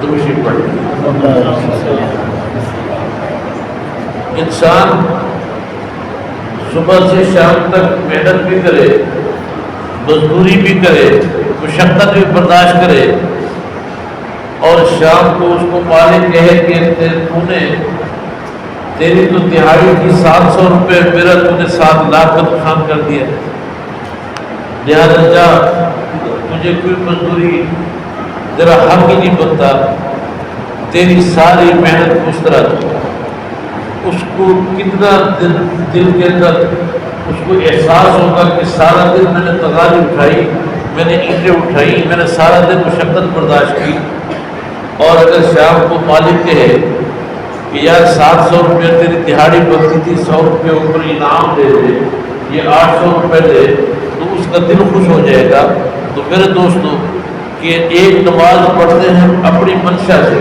دوشی پڑھیں۔ انسان صبح سے شام تک محنت بھی کرے، مزدوری بھی کرے، مشقت بھی برداشت کرے، اور شام کو اس کو مالک کہے کہ تو نے تیری تو دہاڑی کی 700 روپے، میرا تو نے 7 لاکھ کا نقصان کر دیا، لہٰذا جا تجھے کوئی مزدوری ذرا حق ہی نہیں بنتا، تیری ساری محنت مسترد۔ اس کو کتنا دل کے اندر اس کو احساس ہوگا کہ سارا دن میں نے تغاری اٹھائی، میں نے اینٹیں اٹھائی، میں نے سارا دن مشقت برداشت کی، اور اگر شام کو مالک کہے کہ یار 700 روپے تیری دہاڑی بنتی تھی، 100 روپے اوپر انعام دے دے، یہ 800 روپے دے، تو اس کا دل خوش ہو جائے گا۔ تو میرے دوستو کہ ایک نماز پڑھتے ہیں اپنی منشا سے،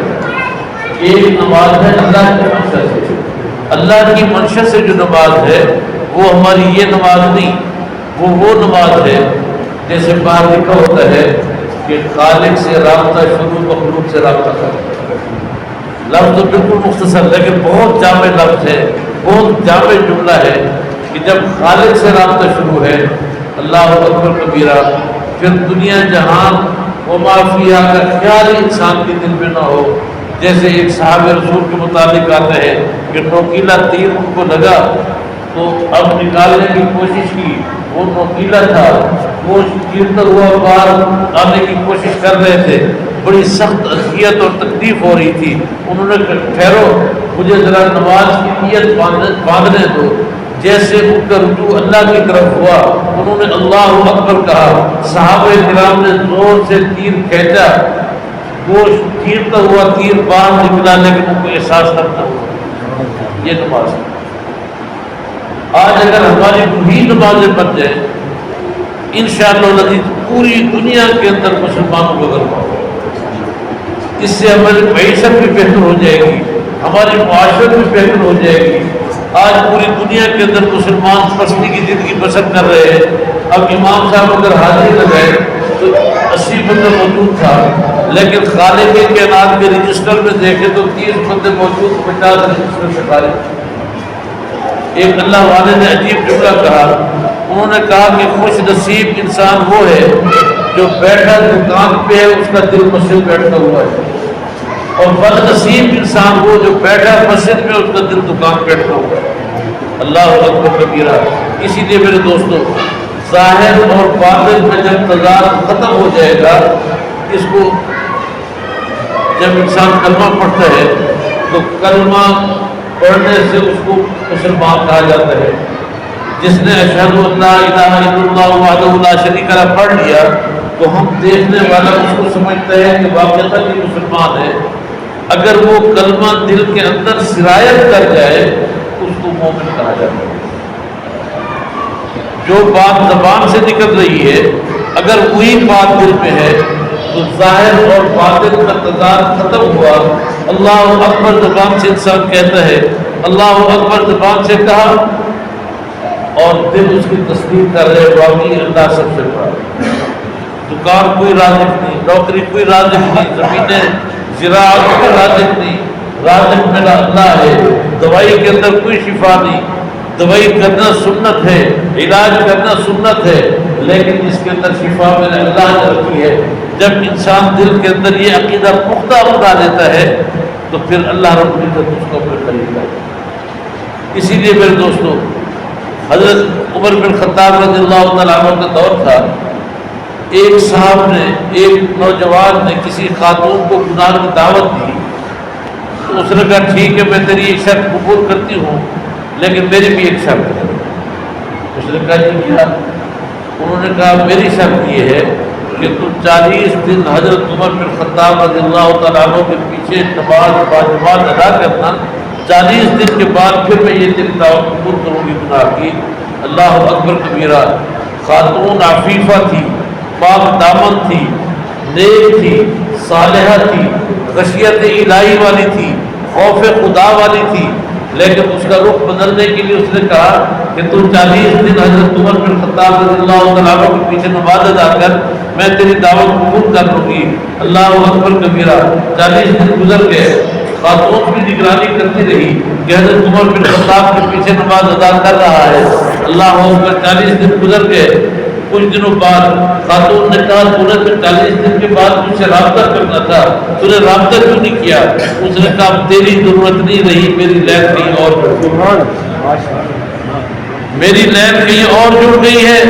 ایک نماز ہے اللہ کی منشا سے۔ اللہ کی منشا سے جو نماز ہے وہ ہماری یہ نماز نہیں، وہ نماز ہے جیسے باہر لکھا ہوتا ہے کہ خالق سے رابطہ شروع، مخلوق سے رابطہ کرتا۔ لفظ تو بالکل مختصر لیکن بہت جامع لفظ ہے، بہت جامع جملہ ہے کہ جب خالق سے رابطہ شروع ہے، اللہ اکبر کبیرہ، پھر دنیا جہان و ما فیہا کا خیال انسان کے دل میں نہ ہو۔ جیسے ایک صحابہ رسول کے متعلق آتا ہے کہ نوکیلا تیر ان کو لگا تو اب نکالنے کی کوشش کی، وہ نوکیلا تھا، وہ چیرتا ہوا باہر آنے کی کوشش کر رہے تھے، بڑی سخت اذیت اور تکلیف ہو رہی تھی۔ انہوں نے کہا ٹھہرو، مجھے ذرا نماز کی نیت باندھنے دو۔ جیسے ان کا رجوع اللہ کی طرف ہوا، انہوں نے اللہ اکبر کہا، صحابہ کرام نے زور سے تیر کھینچا، گوشت چیرتا ہوا تیر باہر نکلا لیکن ان کو احساس کرتا ہوا۔ یہ نماز ہے۔ آج اگر ہماری وہی نمازیں بن جائیں، انشاءاللہ العزیز پوری دنیا کے اندر مسلمانوں کو غلبہ ہوگا۔ اس سے ہماری معیشت بھی بہتر ہو جائے گی، ہماری معاشرت بھی بہتر ہو جائے گی۔ آج پوری دنیا کے اندر مسلمان پستی کی زندگی بسر کر رہے ہیں۔ اب امام صاحب اگر حاضری لگائے تو 80 بندے موجود تھا، لیکن خالق کائنات کے رجسٹر میں دیکھے تو 30 بندے موجود، 50 رجسٹر سے خارج۔ ایک اللہ والے نے عجیب جملہ کہا، انہوں نے کہا کہ خوش نصیب انسان وہ ہے جو بیٹھا دکان پہ ہے، اس کا دل مسجد بیٹھا ہوا ہے، اور بد نصیب انسان وہ جو بیٹھا مسجد میں، اس کا دل دکان بیٹھا ہوا ہے۔ اللہ اکبر کبیرہ۔ اسی لیے میرے دوستو، ظاہر اور باطن میں جب تضاد ختم ہو جائے گا، اس کو جب انسان کلمہ پڑھتا ہے تو کلمہ پڑھنے سے اس کو مسلمان کہا جاتا ہے۔ جس نے اشہد ان لا الہ الا اللہ وحدہ لا شریک لہ پڑھ لیا تو ہم دیکھنے والا اس کو سمجھتا ہے کہ واقعتاً یہ مسلمان ہے۔ اگر وہ کلمہ دل کے اندر سرایت کر جائے تو اس کو مومن کہا جاتا ہے۔ جو بات زبان سے نکل رہی ہے اگر وہی بات دل میں ہے تو ظاہر اور باطن کا تضاد ختم ہوا۔ اللہ اکبر زبان سے انسان کہتا ہے، اللہ اکبر زبان سے کہا، اور دل اس کی تصدیق کر رہے واقعی اللہ سب سے بڑا۔ دکان کوئی رازق نہیں، نوکری کوئی رازق نہیں، زمینیں زراعت کوئی رازق نہیں، رازق میرا اللہ ہے۔ دوائی کے اندر کوئی شفا نہیں، دوائی کرنا سنت ہے، علاج کرنا سنت ہے، لیکن اس کے اندر شفا میرے اللہ نے رکھی ہے۔ جب انسان دل کے اندر یہ عقیدہ پختہ بنا لیتا ہے تو پھر اللہ رب العزت اس کو پھر خریدتا ہے۔ اسی لیے میرے دوستو، حضرت عمر بن خطاب رضی اللہ تعالیٰ عنہ کا دور تھا، ایک صاحب نے، ایک نوجوان نے کسی خاتون کو گناہ کی دعوت دی، تو اس نے کہا ٹھیک ہے میں تیری ایک شرط قبول کرتی ہوں لیکن میری بھی ایک شرط ہے۔ اس نے کہا جی کیا؟ انہوں نے کہا میری شرط یہ ہے کہ تم 40 دن حضرت عمر بن خطاب رضی اللہ تعالیٰ عنہ کے پیچھے نماز باجماعت ادا کرنا، 40 دن کے بعد پھر میں یہ تیری دعوت قبول کروں گی گناہ کی۔ اللہ اکبر کبیرہ۔ خاتون عفیفہ تھی، پاک دامن تھی، نیک تھی، صالحہ تھی، خشیت الہی والی تھی، خوف خدا والی تھی، لیکن اس کا رخ بدلنے کے لیے اس نے کہا کہ تو 40 دن حضرت عمر بن خطاب رضی اللہ تعالیٰ عنہ کے پیچھے نماز ادا کر، میں تیری دعوت قبول کر لوں گی۔ اللہ اکبر کبیرہ۔ 40 دن گزر گئے، خاتون کی نگرانی کرتی رہی کہ حضرت عمر بن خطاب کے پیچھے نماز ادا کر رہا ہے۔ اللہ اکبر۔ 40 دن گزر گئے، کچھ دنوں بعد خاتون نے کہا تو نے تو 40 دن کے بعد مجھ سے رابطہ کرنا تھا، تو نے رابطہ کیوں نہیں کیا؟ اس نے کہا تیری ضرورت نہیں رہی، میری لین کہیں اور میری لین کہیں اور جڑ گئی ہے،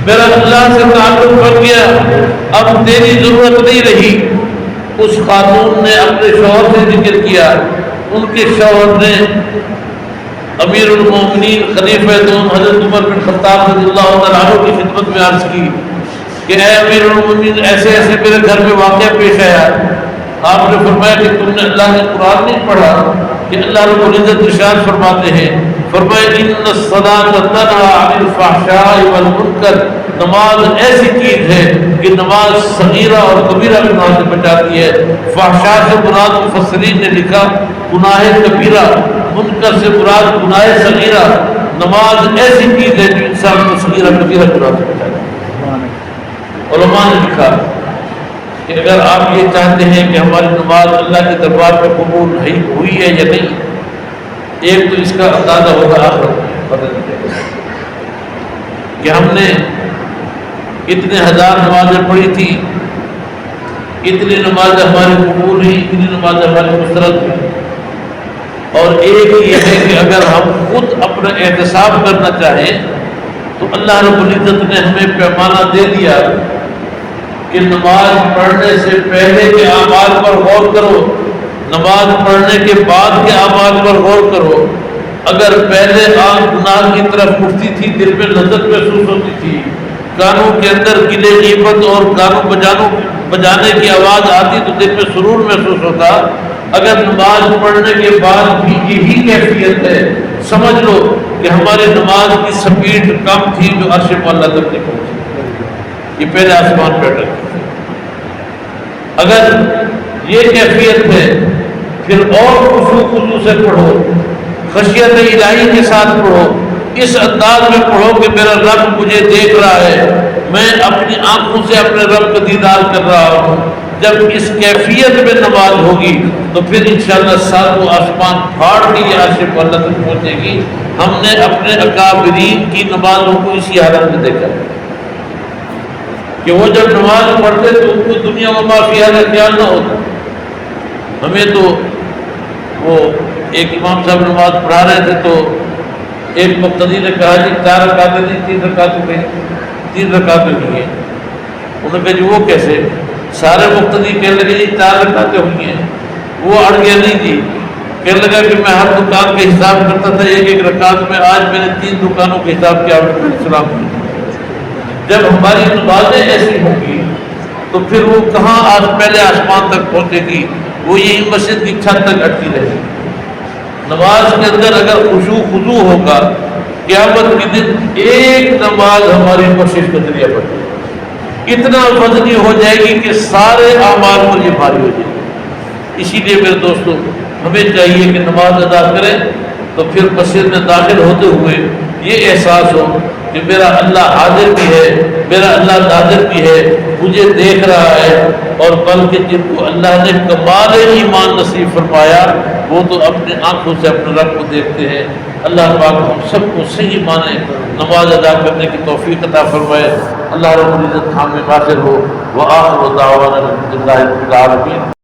میرا اللہ سے تعلق بن گیا، اب تیری ضرورت نہیں رہی۔ اس خاتون نے اپنے شوہر سے ذکر کیا، ان کے شوہر نے امیر المومنین خلیفہ دوم حضرت عمر بن خطاب رضی اللہ تعالیٰ عنہ کی خدمت میں عرض کی کہ اے امیر المومنین ایسے ایسے میرے گھر میں واقعہ پیش آیا۔ آپ نے فرمایا کہ تم نے اللہ نے قرآن نہیں پڑھا کہ اللہ رب العزت ارشاد فرماتے ہیں، فرمایا ان الصلاۃ تنہی عن الفحشاء والمنکر، نماز ایسی چیز ہے کہ نماز صغیرہ اور کبیرہ گناہ سے بچاتی ہے۔ فحشاء سے مراد مفسرین نے لکھا گناہ کبیرہ، منکر سے مراد گناہ صغیرہ۔ نماز ایسی چیز ہے جو انسان کو صغیرہ کبیرہ گناہ سے بچاتی ہے۔ علماء نے لکھا کہ اگر آپ یہ چاہتے ہیں کہ ہماری نماز اللہ کے دربار میں قبول ہوئی ہے یا نہیں، ایک تو اس کا اندازہ ہوگا آخرت کہ ہم نے اتنے ہزار نمازیں پڑھی تھی، اتنی نمازیں ہماری قبول ہوئی، اتنی نمازیں ہماری مسترد ہوئی۔ اور ایک یہ ہے کہ اگر ہم خود اپنا احتساب کرنا چاہیں تو اللہ رب العزت نے ہمیں پیمانہ دے دیا کہ نماز پڑھنے سے پہلے کے اعمال پر غور کرو، نماز پڑھنے کے بعد کے اعمال پر غور کرو۔ اگر پہلے آنکھ گناہ کی طرف اٹھتی تھی، دل میں لذت محسوس ہوتی تھی، کانوں کے اندر گلے غیبت اور گانوں بجانے کی آواز آتی تو دل میں سرور محسوس ہوتا، اگر نماز پڑھنے کے بعد بھی یہی کیفیت ہے، سمجھ لو کہ ہماری نماز کی سپیڈ کم تھی جو عرش معلیٰ تک نہیں پہنچی، یہ پہلے آسمان پہ اٹک۔ اگر یہ کیفیت ہے پھر اور خضوع سے پڑھو، خشیت الہی کے ساتھ پڑھو، اس انداز میں پڑھو کہ میرا رب مجھے دیکھ رہا ہے، میں اپنی آنکھوں سے اپنے رب کا دیدار کر رہا ہوں۔ جب اس کیفیت میں نماز ہوگی تو پھر انشاءاللہ سات و آسمان پھاڑ کے یہ عرش معلیٰ تک پہنچے گی۔ ہم نے اپنے اکابرین کی نمازوں کو اسی حالت میں دیکھا کہ وہ جب نماز پڑھتے تو ان کو دنیا و ما فیہا کا خیال نہ ہوتا۔ ہمیں تو وہ ایک امام صاحب نماز پڑھا رہے تھے تو ایک مقتدی نے کہا جی 4 رکعتیں نہیں 3 رکعت ہو گئی، 3 رکعتیں ہوئی ہیں۔ انہوں نے کہا جی وہ کیسے؟ سارے مقتدی کہنے لگے جی 4 رکعتیں ہوئی ہیں۔ وہ اڑ گیا نہیں جی، کہنے لگا کہ میں ہر دکان کا حساب کرتا تھا 1 رکعت میں، آج میں نے 3 دکانوں کے حساب کیا سلام کیا۔ جب ہماری نمازیں ایسی ہوں گی تو پھر وہ کہاں آج پہلے آسمان تک پہنچے گی، وہ یہی مسجد کی چھت تک اٹکی رہے گی۔ نماز کے اندر اگر خضوع ہوگا، قیامت کے دن ایک نماز ہماری کوشش کا ذریعہ بن جائے گی، اتنا وزنی ہو جائے گی کہ سارے اعمال پر یہ بھاری ہو جائے گی۔ اسی لیے میرے دوستوں ہمیں چاہیے کہ نماز ادا کریں تو پھر مسجد میں داخل ہوتے ہوئے یہ احساس ہو کہ میرا اللہ حاضر بھی ہے، میرا اللہ ناظر بھی ہے، مجھے دیکھ رہا ہے۔ اور بلکہ جن کو اللہ نے کمال ایمان نصیب فرمایا وہ تو اپنے آنکھوں سے اپنے رب کو دیکھتے ہیں۔ اللہ پاک ہم سب کو صحیح معنی نماز ادا کرنے کی توفیق عطا فرمائے۔ اللہ رب العزت ہم میں ناصر ہو۔ وآخر دعوانا الحمدللہ رب العالمین۔